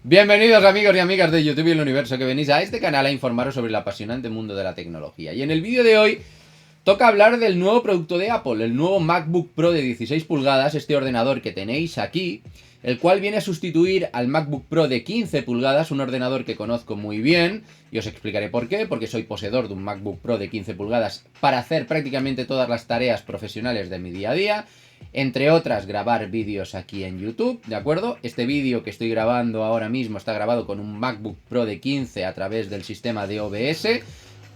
Bienvenidos amigos y amigas de YouTube y el universo que venís a este canal a informaros sobre el apasionante mundo de la tecnología. Y en el vídeo de hoy toca hablar del nuevo producto de Apple, el nuevo MacBook Pro de 16 pulgadas, este ordenador que tenéis aquí, el cual viene a sustituir al MacBook Pro de 15 pulgadas, un ordenador que conozco muy bien, y os explicaré por qué, porque soy poseedor de un MacBook Pro de 15 pulgadas para hacer prácticamente todas las tareas profesionales de mi día a día. Entre otras, grabar vídeos aquí en YouTube, ¿de acuerdo? Este vídeo que estoy grabando ahora mismo está grabado con un MacBook Pro de 15 a través del sistema de OBS.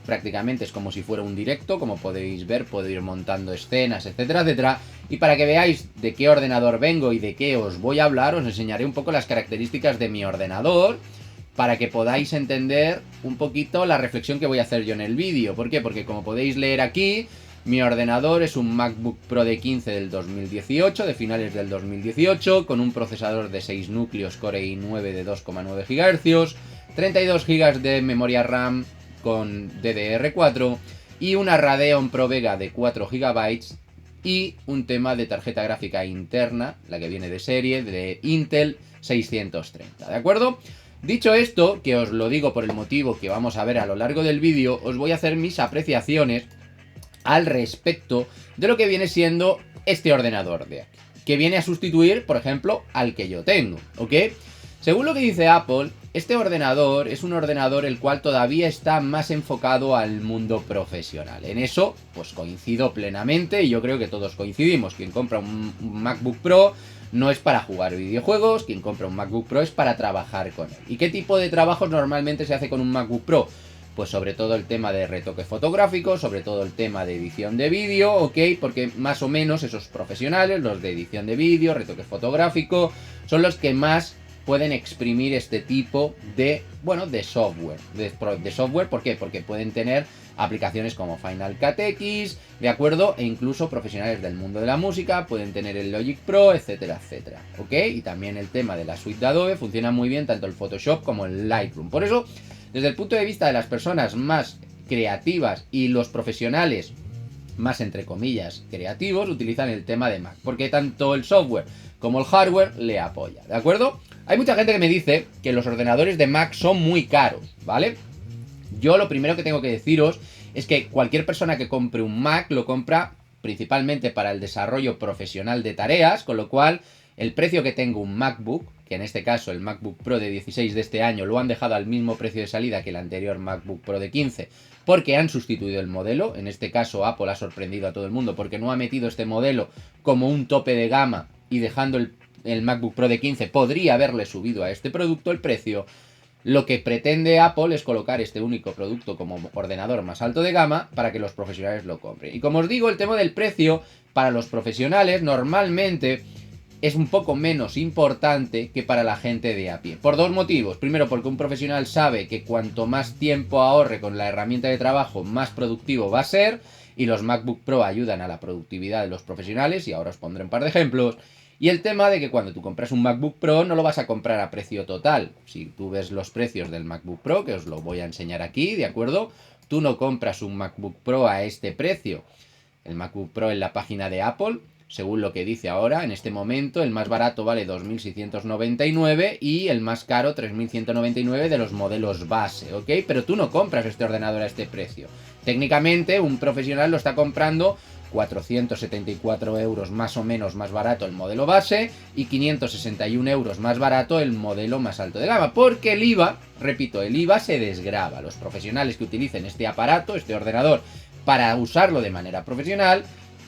Prácticamente es como si fuera un directo, como podéis ver, puedo ir montando escenas, etcétera, etcétera. Y para que veáis de qué ordenador vengo y de qué os voy a hablar, os enseñaré un poco las características de mi ordenador, para que podáis entender un poquito la reflexión que voy a hacer yo en el vídeo. ¿Por qué? Porque como podéis leer aquí, mi ordenador es un MacBook Pro de 15 del 2018, de finales del 2018, con un procesador de 6 núcleos Core i9 de 2,9 GHz, 32 GB de memoria RAM con DDR4 y una Radeon Pro Vega de 4 GB y un tema de tarjeta gráfica interna, la que viene de serie, de Intel 630, ¿de acuerdo? Dicho esto, que os lo digo por el motivo que vamos a ver a lo largo del vídeo, os voy a hacer mis apreciaciones al respecto de lo que viene siendo este ordenador de aquí, que viene a sustituir, por ejemplo, al que yo tengo, ¿ok? Según lo que dice Apple, este ordenador es un ordenador el cual todavía está más enfocado al mundo profesional. En eso, pues coincido plenamente y yo creo que todos coincidimos. Quien compra un MacBook Pro no es para jugar videojuegos, quien compra un MacBook Pro es para trabajar con él. ¿Y qué tipo de trabajos normalmente se hace con un MacBook Pro? Pues sobre todo el tema de retoque fotográfico, sobre todo el tema de edición de vídeo, ¿ok? Porque más o menos esos profesionales, los de edición de vídeo, retoque fotográfico, son los que más pueden exprimir este tipo de, bueno, de software. De software, ¿por qué? Porque pueden tener aplicaciones como Final Cut X, ¿de acuerdo? E incluso profesionales del mundo de la música pueden tener el Logic Pro, etcétera, etcétera, ¿ok? Y también el tema de la suite de Adobe funciona muy bien tanto el Photoshop como el Lightroom. Por eso, desde el punto de vista de las personas más creativas y los profesionales más, entre comillas, creativos, utilizan el tema de Mac, porque tanto el software como el hardware le apoya, ¿de acuerdo? Hay mucha gente que me dice que los ordenadores de Mac son muy caros, ¿vale? Yo lo primero que tengo que deciros es que cualquier persona que compre un Mac lo compra principalmente para el desarrollo profesional de tareas, con lo cual el precio que tengo un MacBook, que en este caso el MacBook Pro de 16 de este año lo han dejado al mismo precio de salida que el anterior MacBook Pro de 15, porque han sustituido el modelo. En este caso Apple ha sorprendido a todo el mundo porque no ha metido este modelo como un tope de gama y dejando el MacBook Pro de 15 podría haberle subido a este producto el precio. Lo que pretende Apple es colocar este único producto como ordenador más alto de gama para que los profesionales lo compren. Y como os digo, el tema del precio para los profesionales normalmente es un poco menos importante que para la gente de a pie. Por dos motivos. Primero, porque un profesional sabe que cuanto más tiempo ahorre con la herramienta de trabajo, más productivo va a ser. Y los MacBook Pro ayudan a la productividad de los profesionales. Y ahora os pondré un par de ejemplos. Y el tema de que cuando tú compras un MacBook Pro no lo vas a comprar a precio total. Si tú ves los precios del MacBook Pro, que os lo voy a enseñar aquí, ¿de acuerdo? Tú no compras un MacBook Pro a este precio. El MacBook Pro en la página de Apple, según lo que dice ahora, en este momento el más barato vale 2.699 y el más caro 3.199 de los modelos base, ¿ok? Pero tú no compras este ordenador a este precio. Técnicamente un profesional lo está comprando 474 euros más o menos más barato el modelo base y 561 euros más barato el modelo más alto de gama, porque el IVA, repito, el IVA se desgrava. Los profesionales que utilicen este aparato, este ordenador, para usarlo de manera profesional,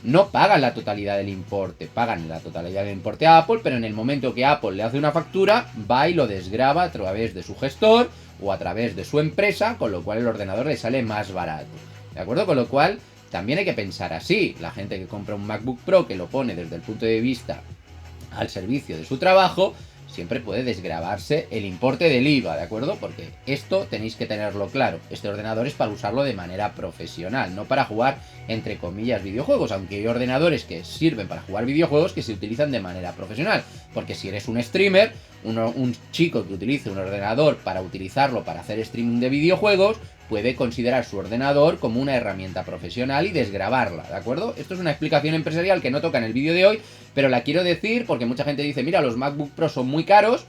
no pagan la totalidad del importe, pagan la totalidad del importe a Apple, pero en el momento que Apple le hace una factura, va y lo desgrava a través de su gestor o a través de su empresa, con lo cual el ordenador le sale más barato, ¿de acuerdo? Con lo cual también hay que pensar así. La gente que compra un MacBook Pro, que lo pone desde el punto de vista al servicio de su trabajo, siempre puede desgravarse el importe del IVA, ¿de acuerdo? Porque esto tenéis que tenerlo claro. Este ordenador es para usarlo de manera profesional, no para jugar, entre comillas, videojuegos. Aunque hay ordenadores que sirven para jugar videojuegos que se utilizan de manera profesional. Porque si eres un streamer, un chico que utilice un ordenador para utilizarlo para hacer streaming de videojuegos, puede considerar su ordenador como una herramienta profesional y desgravarla, ¿de acuerdo? Esto es una explicación empresarial que no toca en el vídeo de hoy, pero la quiero decir porque mucha gente dice, mira, los MacBook Pro son muy caros,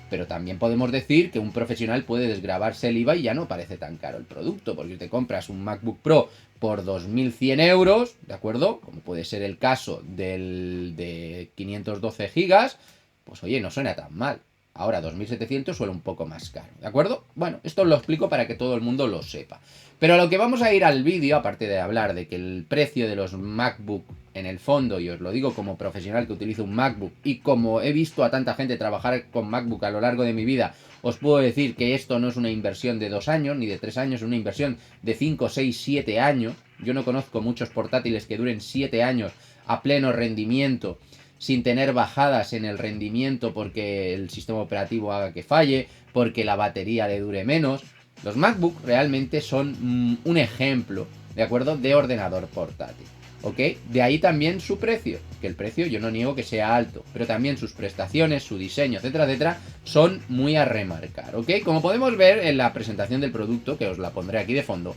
pero también podemos decir que un profesional puede desgravarse el IVA y ya no parece tan caro el producto, porque si te compras un MacBook Pro por 2.100 euros, ¿de acuerdo? Como puede ser el caso de 512 gigas, pues oye, no suena tan mal. Ahora 2.700 suena un poco más caro, ¿de acuerdo? Bueno, esto os lo explico para que todo el mundo lo sepa. Pero a lo que vamos a ir al vídeo, aparte de hablar de que el precio de los MacBook en el fondo, y os lo digo como profesional que utilizo un MacBook, y como he visto a tanta gente trabajar con MacBook a lo largo de mi vida, os puedo decir que esto no es una inversión de 2 años, ni de 3 años, es una inversión de 5, 6, 7 años. Yo no conozco muchos portátiles que duren 7 años a pleno rendimiento, sin tener bajadas en el rendimiento porque el sistema operativo haga que falle, porque la batería le dure menos. Los MacBook realmente son un ejemplo, ¿de acuerdo?, de ordenador portátil, ¿ok? De ahí también su precio, que el precio yo no niego que sea alto, pero también sus prestaciones, su diseño, etcétera, etcétera, son muy a remarcar, ¿ok? Como podemos ver en la presentación del producto, que os la pondré aquí de fondo,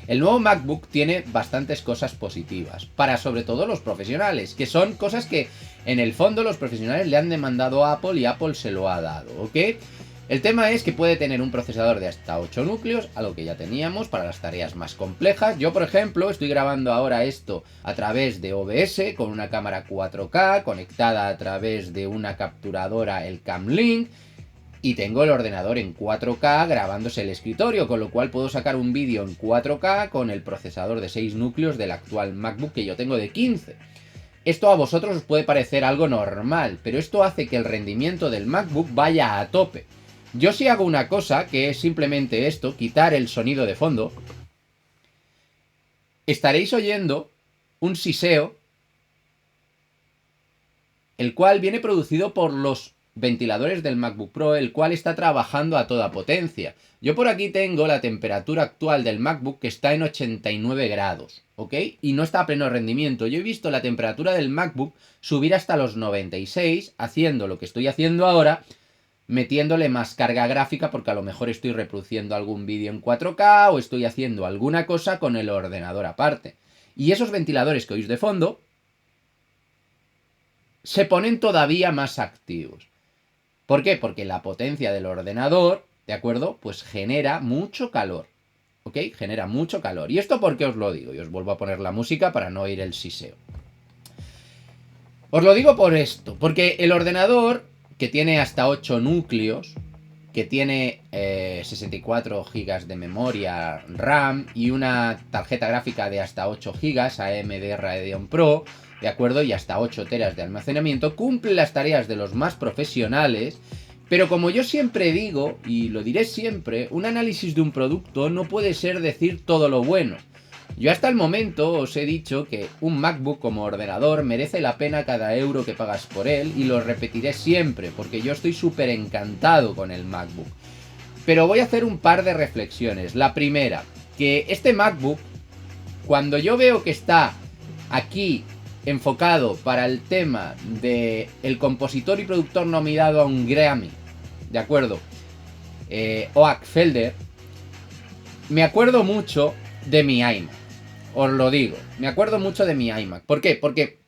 el nuevo MacBook tiene bastantes cosas positivas, para sobre todo los profesionales, que son cosas que en el fondo los profesionales le han demandado a Apple y Apple se lo ha dado, ¿ok? El tema es que puede tener un procesador de hasta 8 núcleos, algo que ya teníamos para las tareas más complejas. Yo, por ejemplo, estoy grabando ahora esto a través de OBS con una cámara 4K conectada a través de una capturadora, el Camlink, y tengo el ordenador en 4K grabándose el escritorio, con lo cual puedo sacar un vídeo en 4K con el procesador de 6 núcleos del actual MacBook que yo tengo de 15. Esto a vosotros os puede parecer algo normal, pero esto hace que el rendimiento del MacBook vaya a tope. Yo sí hago una cosa, que es simplemente esto, quitar el sonido de fondo. Estaréis oyendo un siseo, el cual viene producido por los ventiladores del MacBook Pro, el cual está trabajando a toda potencia. Yo por aquí tengo la temperatura actual del MacBook que está en 89 grados, ¿ok? Y no está a pleno rendimiento. Yo he visto la temperatura del MacBook subir hasta los 96, haciendo lo que estoy haciendo ahora, metiéndole más carga gráfica porque a lo mejor estoy reproduciendo algún vídeo en 4K o estoy haciendo alguna cosa con el ordenador aparte. Y esos ventiladores que oís de fondo se ponen todavía más activos. ¿Por qué? Porque la potencia del ordenador, ¿de acuerdo?, pues genera mucho calor, ¿ok? Genera mucho calor. ¿Y esto por qué os lo digo? Y os vuelvo a poner la música para no oír el siseo. Os lo digo por esto, porque el ordenador, que tiene hasta 8 núcleos, que tiene 64 GB de memoria RAM y una tarjeta gráfica de hasta 8 GB AMD Radeon Pro, ¿de acuerdo?, y hasta 8 teras de almacenamiento, cumple las tareas de los más profesionales, pero como yo siempre digo, y lo diré siempre, un análisis de un producto no puede ser decir todo lo bueno. Yo hasta el momento os he dicho que un MacBook como ordenador merece la pena cada euro que pagas por él, y lo repetiré siempre, porque yo estoy súper encantado con el MacBook. Pero voy a hacer un par de reflexiones. La primera, que este MacBook, cuando yo veo que está aquí enfocado para el tema de el compositor y productor nominado a un Grammy, ¿de acuerdo?, Oak Felder, me acuerdo mucho de mi iMac. Os lo digo, me acuerdo mucho de mi iMac. ¿Por qué? Porque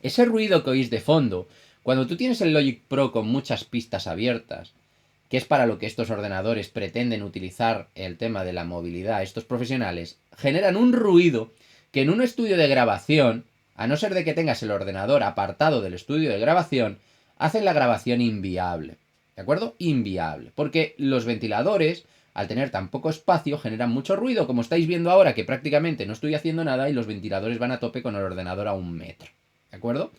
ese ruido que oís de fondo, cuando tú tienes el Logic Pro con muchas pistas abiertas, que es para lo que estos ordenadores pretenden utilizar el tema de la movilidad, estos profesionales, generan un ruido que en un estudio de grabación, a no ser de que tengas el ordenador apartado del estudio de grabación, hacen la grabación inviable. ¿De acuerdo? Inviable. Porque los ventiladores, al tener tan poco espacio, generan mucho ruido, como estáis viendo ahora que prácticamente no estoy haciendo nada y los ventiladores van a tope con el ordenador a 1 metro. ¿De acuerdo?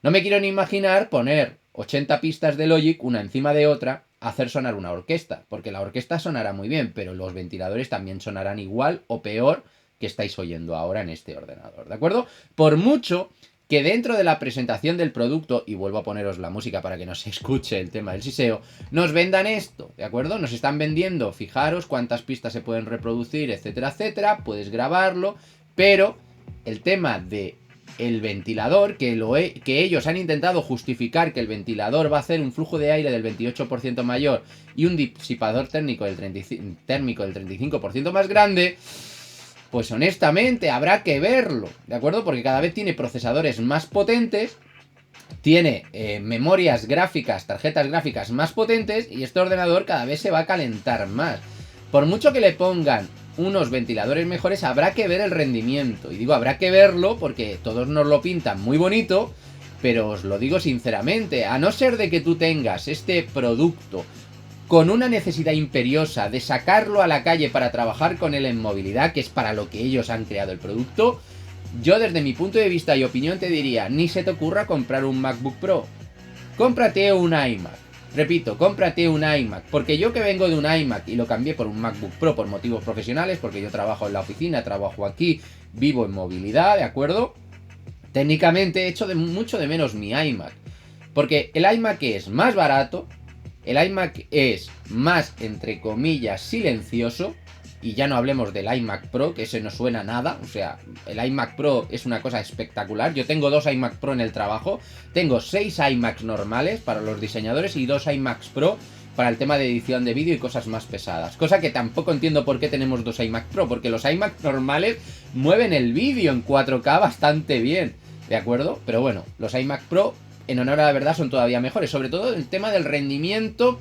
No me quiero ni imaginar poner 80 pistas de Logic una encima de otra, hacer sonar una orquesta, porque la orquesta sonará muy bien, pero los ventiladores también sonarán igual o peor que estáis oyendo ahora en este ordenador, ¿de acuerdo? Por mucho que dentro de la presentación del producto, y vuelvo a poneros la música para que no se escuche el tema del siseo, nos vendan esto, ¿de acuerdo? Nos están vendiendo, fijaros cuántas pistas se pueden reproducir, etcétera, etcétera, puedes grabarlo, pero el tema de el ventilador, que ellos han intentado justificar que el ventilador va a hacer un flujo de aire del 28% mayor y un disipador térmico del 35% más grande, pues honestamente habrá que verlo, ¿de acuerdo? Porque cada vez tiene procesadores más potentes tiene memorias gráficas, tarjetas gráficas más potentes y este ordenador cada vez se va a calentar más. Por mucho que le pongan unos ventiladores mejores, habrá que ver el rendimiento. Y digo, habrá que verlo porque todos nos lo pintan muy bonito, pero os lo digo sinceramente, a no ser de que tú tengas este producto con una necesidad imperiosa de sacarlo a la calle para trabajar con él en movilidad, que es para lo que ellos han creado el producto, yo desde mi punto de vista y opinión te diría, ni se te ocurra comprar un MacBook Pro. Cómprate un iMac. Repito, cómprate un iMac. Porque yo que vengo de un iMac y lo cambié por un MacBook Pro por motivos profesionales, porque yo trabajo en la oficina, trabajo aquí, vivo en movilidad, ¿de acuerdo? Técnicamente he hecho mucho de menos mi iMac. Porque el iMac es más barato, el iMac es más, entre comillas, silencioso. Y ya no hablemos del iMac Pro, que ese no suena a nada. O sea, el iMac Pro es una cosa espectacular. Yo tengo 2 iMac Pro en el trabajo. Tengo 6 iMacs normales para los diseñadores y 2 iMacs Pro para el tema de edición de vídeo y cosas más pesadas. Cosa que tampoco entiendo por qué tenemos 2 iMac Pro, porque los iMac normales mueven el vídeo en 4K bastante bien, ¿de acuerdo? Pero bueno, los iMac Pro, en honor a la verdad, son todavía mejores. Sobre todo el tema del rendimiento,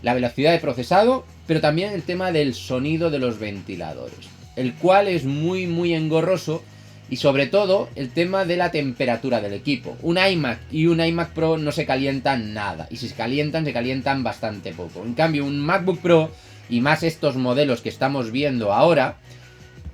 la velocidad de procesado, pero también el tema del sonido de los ventiladores, el cual es muy engorroso, y sobre todo el tema de la temperatura del equipo. Un iMac y un iMac Pro no se calientan nada, y si se calientan bastante poco. En cambio, un MacBook Pro, y más estos modelos que estamos viendo ahora,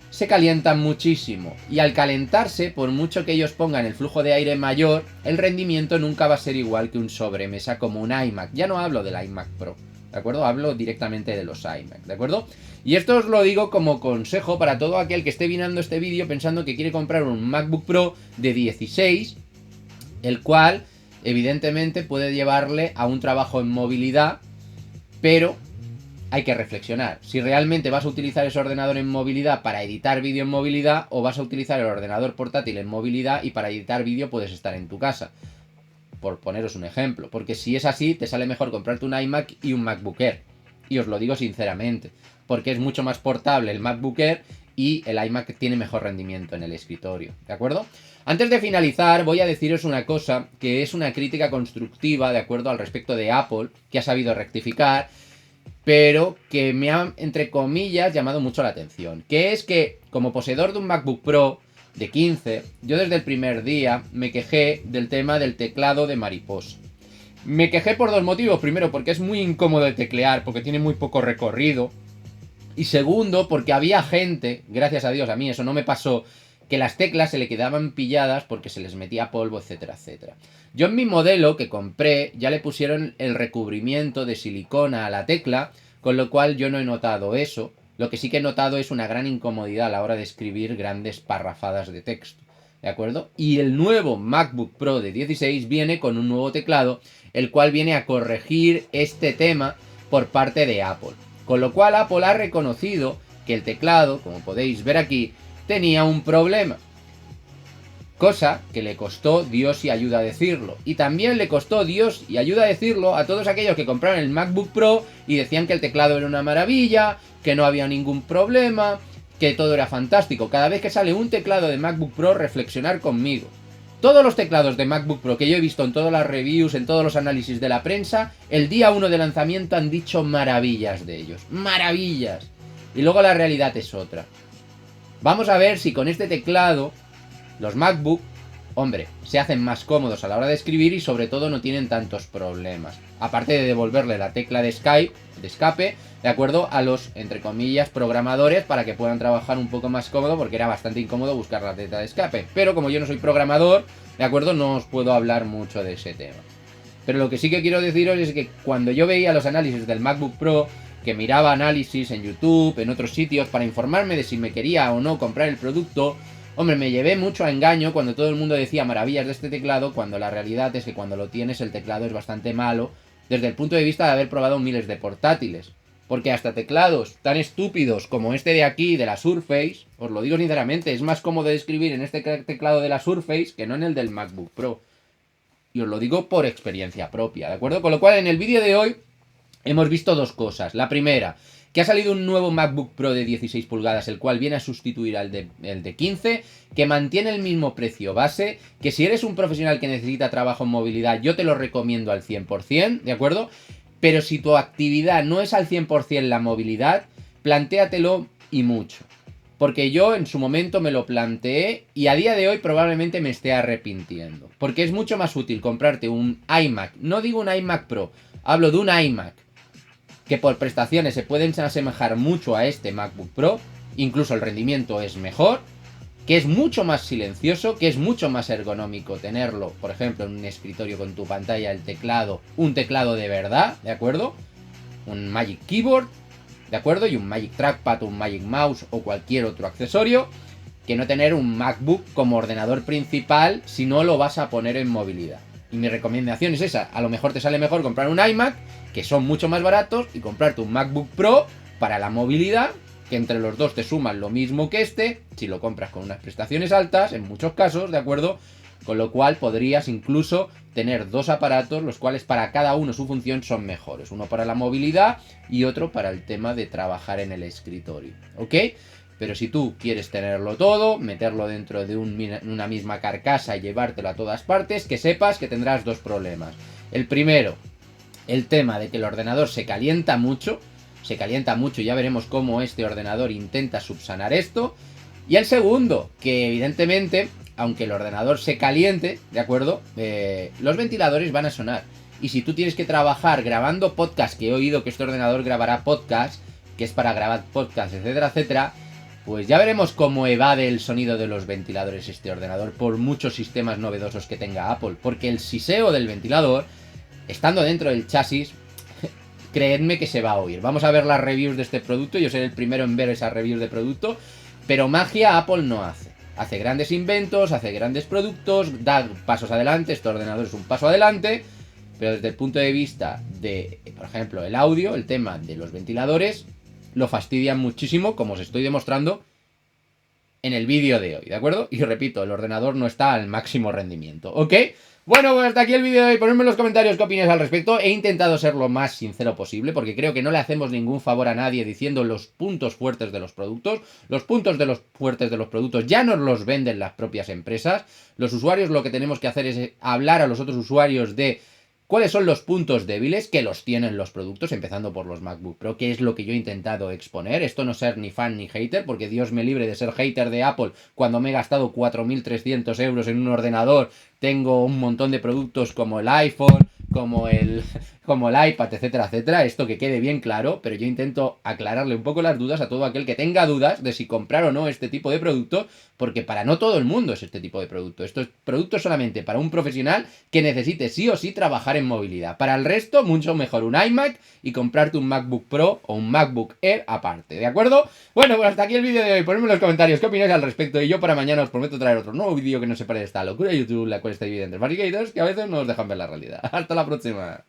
se calientan muchísimo, y al calentarse, por mucho que ellos pongan el flujo de aire mayor, el rendimiento nunca va a ser igual que un sobremesa como un iMac. Ya no hablo del iMac Pro, ¿de acuerdo? Hablo directamente de los iMac, ¿de acuerdo? Y esto os lo digo como consejo para todo aquel que esté viendo este vídeo pensando que quiere comprar un MacBook Pro de 16, el cual evidentemente puede llevarle a un trabajo en movilidad, pero hay que reflexionar si realmente vas a utilizar ese ordenador en movilidad para editar vídeo en movilidad, o vas a utilizar el ordenador portátil en movilidad y para editar vídeo puedes estar en tu casa. Por poneros un ejemplo, porque si es así, te sale mejor comprarte un iMac y un MacBook Air. Y os lo digo sinceramente, porque es mucho más portable el MacBook Air y el iMac tiene mejor rendimiento en el escritorio, ¿de acuerdo? Antes de finalizar, voy a deciros una cosa que es una crítica constructiva, ¿de acuerdo?, al respecto de Apple, que ha sabido rectificar, pero que me ha, entre comillas, llamado mucho la atención. Que es que, como poseedor de un MacBook Pro de 15, yo desde el primer día me quejé del tema del teclado de mariposa. Me quejé por 2 motivos. Primero, porque es muy incómodo de teclear, porque tiene muy poco recorrido. Y segundo, porque había gente, gracias a Dios a mí eso no me pasó, que las teclas se le quedaban pilladas porque se les metía polvo, etcétera, etcétera. Yo en mi modelo que compré ya le pusieron el recubrimiento de silicona a la tecla, con lo cual yo no he notado eso. Lo que sí que he notado es una gran incomodidad a la hora de escribir grandes parrafadas de texto, ¿de acuerdo? Y el nuevo MacBook Pro de 16 viene con un nuevo teclado, el cual viene a corregir este tema por parte de Apple. Con lo cual Apple ha reconocido que el teclado, como podéis ver aquí, tenía un problema. Cosa que le costó Dios y ayuda a decirlo. Y también le costó Dios y ayuda a decirlo a todos aquellos que compraron el MacBook Pro y decían que el teclado era una maravilla, que no había ningún problema, que todo era fantástico. Cada vez que sale un teclado de MacBook Pro, reflexionar conmigo. Todos los teclados de MacBook Pro que yo he visto en todas las reviews, en todos los análisis de la prensa, el día 1 de lanzamiento han dicho maravillas de ellos. ¡Maravillas! Y luego la realidad es otra. Vamos a ver si con este teclado los MacBook, hombre, se hacen más cómodos a la hora de escribir y sobre todo no tienen tantos problemas. Aparte de devolverle la tecla de escape, de acuerdo a los, entre comillas, programadores para que puedan trabajar un poco más cómodo, porque era bastante incómodo buscar la tecla de escape. Pero como yo no soy programador, de acuerdo, no os puedo hablar mucho de ese tema. Pero lo que sí que quiero deciros es que cuando yo veía los análisis del MacBook Pro, que miraba análisis en YouTube, en otros sitios, para informarme de si me quería o no comprar el producto, hombre, me llevé mucho a engaño cuando todo el mundo decía maravillas de este teclado, cuando la realidad es que cuando lo tienes el teclado es bastante malo, desde el punto de vista de haber probado miles de portátiles. Porque hasta teclados tan estúpidos como este de aquí, de la Surface, os lo digo sinceramente, es más cómodo de escribir en este teclado de la Surface que no en el del MacBook Pro. Y os lo digo por experiencia propia, ¿de acuerdo? Con lo cual, en el vídeo de hoy hemos visto dos cosas. La primera, que ha salido un nuevo MacBook Pro de 16 pulgadas, el cual viene a sustituir al de 15, que mantiene el mismo precio base, que si eres un profesional que necesita trabajo en movilidad, yo te lo recomiendo al 100%, ¿de acuerdo? Pero si tu actividad no es al 100% la movilidad, plantéatelo y mucho. Porque yo en su momento me lo planteé y a día de hoy probablemente me esté arrepintiendo. Porque es mucho más útil comprarte un iMac, no digo un iMac Pro, hablo de un iMac, que por prestaciones se pueden asemejar mucho a este MacBook Pro, incluso el rendimiento es mejor, que es mucho más silencioso, que es mucho más ergonómico tenerlo, por ejemplo, en un escritorio con tu pantalla, el teclado, un teclado de verdad, ¿de acuerdo? Un Magic Keyboard, ¿de acuerdo? Y un Magic Trackpad, un Magic Mouse o cualquier otro accesorio, que no tener un MacBook como ordenador principal si no lo vas a poner en movilidad. Y mi recomendación es esa, a lo mejor te sale mejor comprar un iMac, que son mucho más baratos, y comprarte un MacBook Pro para la movilidad, que entre los dos te suman lo mismo que este, si lo compras con unas prestaciones altas, en muchos casos, ¿de acuerdo? Con lo cual podrías incluso tener dos aparatos, los cuales para cada uno su función son mejores. Uno para la movilidad y otro para el tema de trabajar en el escritorio, ¿ok? Pero si tú quieres tenerlo todo, meterlo dentro de una misma carcasa y llevártelo a todas partes, que sepas que tendrás dos problemas. El primero, el tema de que el ordenador se calienta mucho y ya veremos cómo este ordenador intenta subsanar esto. Y el segundo, que evidentemente, aunque el ordenador se caliente, ¿de acuerdo? Los ventiladores van a sonar. Y si tú tienes que trabajar grabando podcast, que he oído que este ordenador grabará podcast, que es para grabar podcast, etcétera, etcétera, pues ya veremos cómo evade el sonido de los ventiladores este ordenador por muchos sistemas novedosos que tenga Apple. Porque el siseo del ventilador, estando dentro del chasis, creedme que se va a oír. Vamos a ver las reviews de este producto, yo seré el primero en ver esas reviews de producto, pero magia Apple no hace. Hace grandes inventos, hace grandes productos, da pasos adelante, este ordenador es un paso adelante, pero desde el punto de vista de, por ejemplo, el audio, el tema de los ventiladores, lo fastidian muchísimo, como os estoy demostrando en el vídeo de hoy, ¿de acuerdo? Y repito, el ordenador no está al máximo rendimiento, ¿ok? Bueno, pues hasta aquí el vídeo de hoy. Ponedme en los comentarios qué opináis al respecto. He intentado ser lo más sincero posible, porque creo que no le hacemos ningún favor a nadie diciendo los puntos fuertes de los productos. Los puntos de los fuertes de los productos ya nos los venden las propias empresas. Los usuarios lo que tenemos que hacer es hablar a los otros usuarios de cuáles son los puntos débiles, que los tienen los productos, empezando por los MacBook Pro, que es lo que yo he intentado exponer. Esto no ser ni fan ni hater, porque Dios me libre de ser hater de Apple cuando me he gastado 4.300 euros en un ordenador. Tengo un montón de productos como el iPhone, como el iPad, etcétera, etcétera. Esto que quede bien claro, pero yo intento aclararle un poco las dudas a todo aquel que tenga dudas de si comprar o no este tipo de producto, porque para no todo el mundo es este tipo de producto. Esto es producto solamente para un profesional que necesite sí o sí trabajar en movilidad. Para el resto, mucho mejor un iMac y comprarte un MacBook Pro o un MacBook Air aparte, ¿de acuerdo? Bueno, pues hasta aquí el vídeo de hoy. Ponedme en los comentarios qué opináis al respecto, y yo para mañana os prometo traer otro nuevo vídeo que no se pare de esta locura de YouTube, la cual está dividida entre mariqueitos que a veces no os dejan ver la realidad. Hasta la próxima.